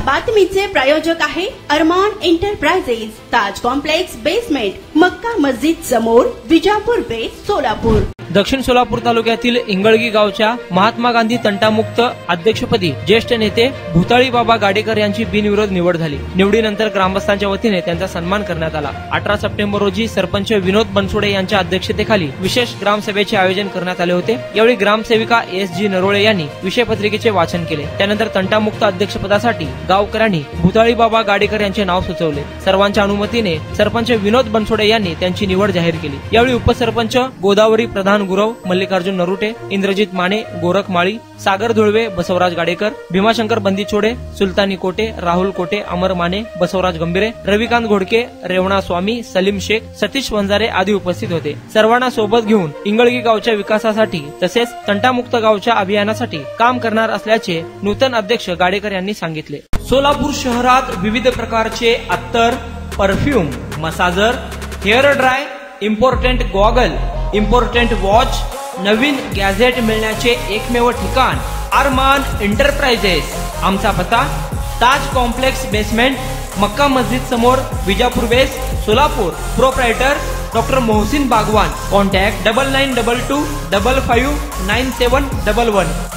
बातमीचे प्रायोजक आहे अरमान एंटरप्राइजेस, ताज complex basement, Makka Masjid समोर, विजापूर बेस, सोलापूर। दक्षिण सोलापूर तालुक्यातील इंगळगी गावच्या महात्मा गांधी तंटामुक्त अध्यक्षपदी ज्येष्ठ नेते भूताळी बाबा गाडेकर यांची बिनविरोध निवड झाली। निवडीनंतर ग्रामस्थांच्या वतीने त्यांचा सन्मान करण्यात आला। 18 सप्टेंबर रोजी सरपंच विनोद बनसोडे यांच्या अध्यक्षतेखाली विशेष ग्रामसभेचे आयोजन करण्यात आले होते। यावेळी ग्रामसेविका SG नरोळे यांनी विषयपत्रिकेचे वाचन केले। त्यानंतर तंटामुक्त अध्यक्षपदासाठी गावकऱ्यांनी भूताळी बाबा गाडेकर यांचे नाव सुचवले। सर्वांच्या अनुमतीने सरपंच विनोद बनसोडे यांनी त्यांची निवड जाहीर केली। यावेळी उपसरपंच गोदावरी प्रधान गुरव, मल्लिकार्जुन नरुटे, इंद्रजित माने, गोरख माळी, सागर धुळवे, बसवराज गाडेकर, भीमाशंकर बंदीछोडे, सुलतानी कोटे, राहुल कोटे, अमर माने, बसवराज गंभीरे, रविकांत घोडके, रेवणा स्वामी, सलीम शेख, सतीश वंजारे आदी उपस्थित होते। सर्वांना सोबत घेऊन इंगळगी गावच्या विकासासाठी तसेच तंटामुक्त गावच्या अभियानासाठी काम करणार असल्याचे नूतन अध्यक्ष गाडेकर यांनी सांगितले। सोलापूर शहरात विविध प्रकारचे अत्तर, perfume, massager, hair dry, important goggle, important watch, नवीन गॅझेट मिळण्याचे एकमेव ठिकाण अरमान एंटरप्राइजेस। आमचा पत्ता ताज कॉम्प्लेक्स बेसमेंट, मक्का मस्जिद समोर, विजापूर बेस, Solapur. Proprietor doctor Mohsin Bagwan. Contact 9922 55 9711।